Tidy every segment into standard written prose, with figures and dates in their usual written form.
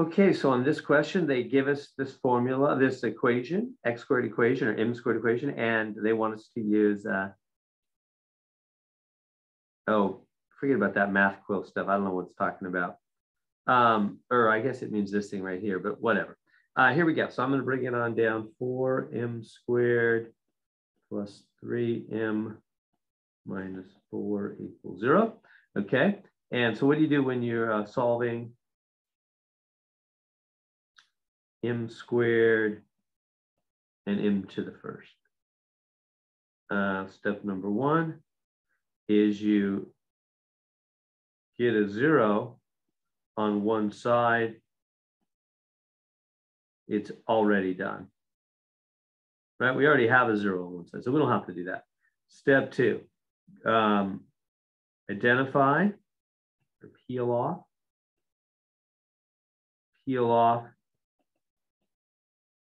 Okay, so on this question, they give us this formula, this equation, x squared equation or m squared equation, and they want us to use, oh, forget about that math quill stuff. I don't know what it's talking about. Or I guess it means this thing right here, but whatever. Here we go. So I'm going to bring it on down. 4m squared plus 3m minus 4 equals 0. Okay. And so what do you do when you're solving m squared and m to the first? Step number 1 is you get a 0 on one side. It's already done, right? We already have a 0 on one side, so we don't have to do that. Step 2, identify or peel off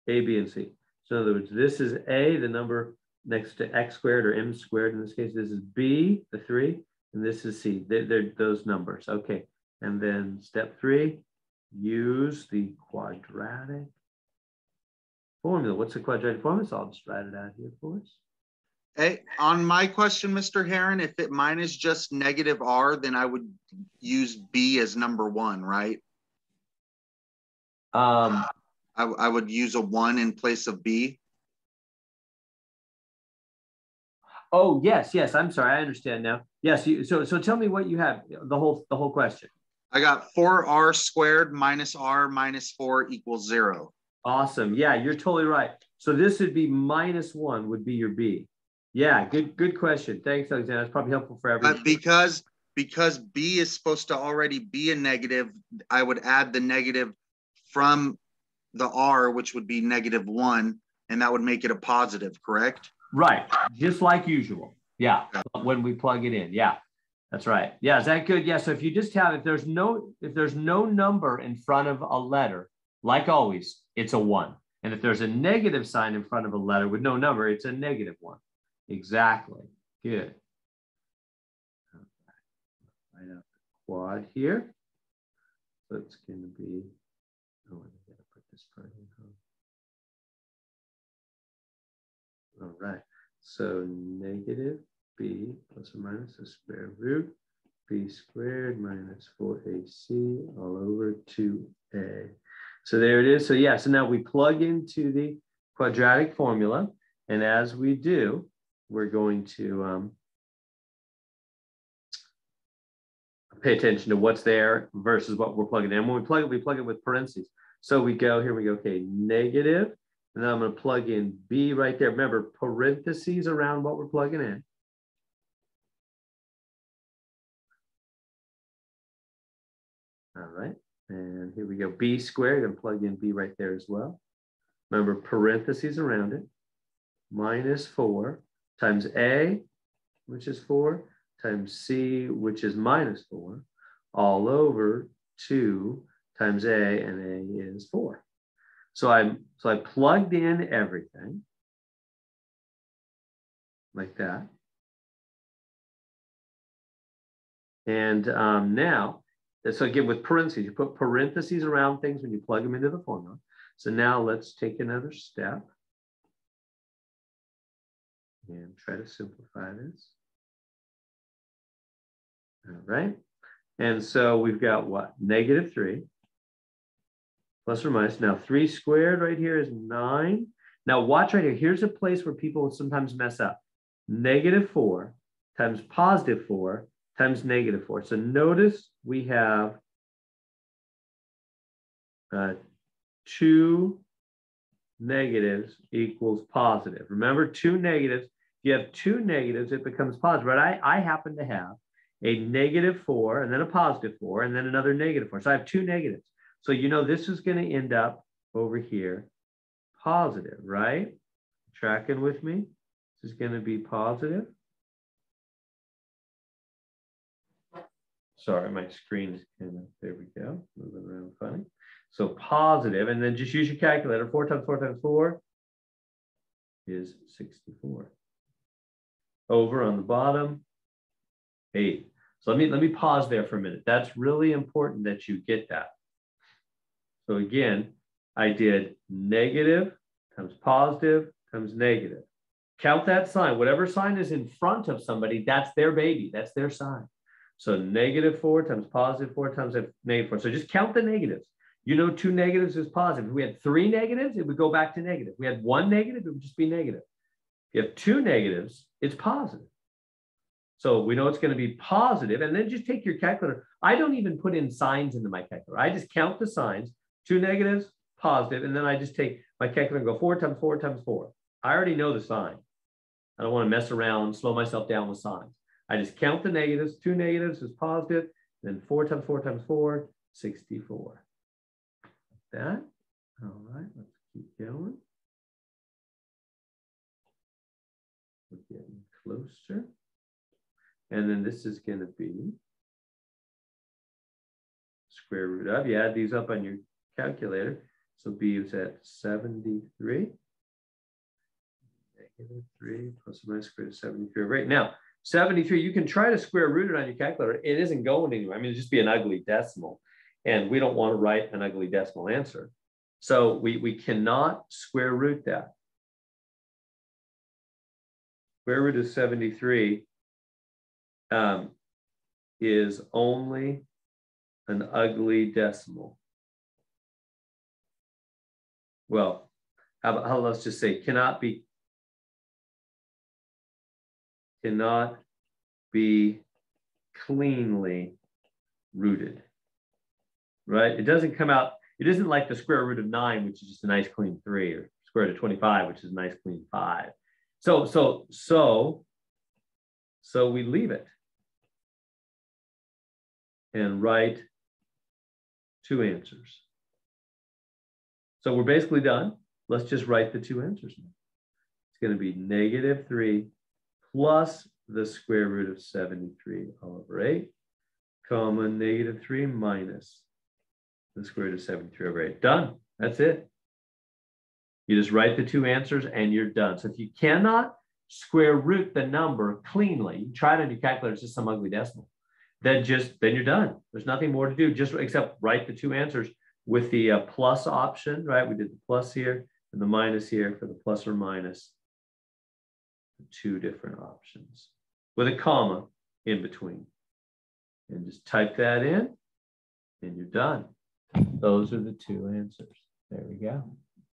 A, B, and C. So in other words, this is A, the number next to x squared or m squared. In this case, this is B, the 3, and this is C. They're those numbers. Okay. And then step 3, use the quadratic formula. What's the quadratic formula? So I'll just write it out here for us. Hey, on my question, Mr. Heron, if mine is just negative r, then I would use B as number 1, right? I would use a 1 in place of B. Oh, yes. I'm sorry. I understand now. Yes. So tell me what you have, the whole question. I got 4r squared minus r minus 4 equals 0. Awesome. Yeah, you're totally right. So this would be minus 1 would be your B. Yeah, good question. Thanks, Alexander. That's probably helpful for everyone. Because B is supposed to already be a negative, I would add the negative from the r, which would be -1, and that would make it a positive, correct? Right, just like usual. Yeah, when we plug it in. Yeah, that's right. Yeah, is that good? Yeah, so if you just have, if there's no number in front of a letter, like always, it's a 1. And if there's a negative sign in front of a letter with no number, it's a -1. Exactly. Good. Right up the quad here. So it's going to be, oh, I got to put this part in. All right. So negative b plus or minus the square root b squared minus 4ac all over 2a. So there it is. So yeah, so now we plug into the quadratic formula. And as we do, we're going to pay attention to what's there versus what we're plugging in. And when we plug it with parentheses. So we go, here we go, okay, negative. And then I'm going to plug in B right there. Remember, parentheses around what we're plugging in. All right. And here we go, B squared, and plug in B right there as well. Remember, parentheses around it. Minus 4 times A, which is 4, times C, which is minus 4, all over 2 times A, and A is 4. So I plugged in everything like that. And now, so again, with parentheses, you put parentheses around things when you plug them into the formula. So now let's take another step and try to simplify this. All right. And so we've got what? -3 plus or minus. Now 3 squared right here is 9. Now watch right here. Here's a place where people sometimes mess up. -4 times +4 times -4. So notice we have 2 negatives equals positive. Remember, 2 negatives. If you have 2 negatives, it becomes positive. But I happen to have a -4 and then a +4 and then another -4. So I have 2 negatives. So you know this is going to end up over here positive, right? Tracking with me? This is going to be positive. Sorry, my screen is kind of, there we go, moving around funny. So positive, and then just use your calculator. 4 times 4 times 4 is 64. Over on the bottom, 8. So let me pause there for a minute. That's really important that you get that. So again, I did negative times positive times negative. Count that sign. Whatever sign is in front of somebody, that's their baby. That's their sign. So -4 times +4 times -4. So just count the negatives. You know, 2 negatives is positive. If we had 3 negatives, it would go back to negative. If we had 1 negative, it would just be negative. If you have 2 negatives, it's positive. So we know it's going to be positive, and then just take your calculator. I don't even put in signs into my calculator. I just count the signs, 2 negatives, positive, and then I just take my calculator and go 4 times 4 times 4. I already know the sign. I don't want to mess around, slow myself down with signs. I just count the negatives. 2 negatives is positive, then 4 times 4 times 4, 64. Like that. All right, let's keep going. We're getting closer. And then this is going to be square root of. You add these up on your calculator. So B is at 73. -3 plus or minus square root of 73. Right now, 73, you can try to square root it on your calculator. It isn't going anywhere. I mean, it'd just be an ugly decimal. And we don't want to write an ugly decimal answer. So we cannot square root that. Square root of 73 is only an ugly decimal. Well, how let's just say cannot be cleanly rooted, right? It doesn't come out, it isn't like the square root of 9, which is just a nice clean 3, or square root of 25, which is a nice clean 5. So we leave it and write 2 answers. So we're basically done. Let's just write the 2 answers now. It's going to be -3 plus the square root of 73 all over 8, comma, -3 minus the square root of 73 over 8. Done. That's it. You just write the 2 answers and you're done. So if you cannot square root the number cleanly, you try it on your calculator, it's just some ugly decimal, then you're done. There's nothing more to do, just except write the 2 answers with the plus option, right? We did the plus here and the minus here for the plus or minus. 2 different options with a comma in between. And just type that in and you're done. Those are the 2 answers. There we go.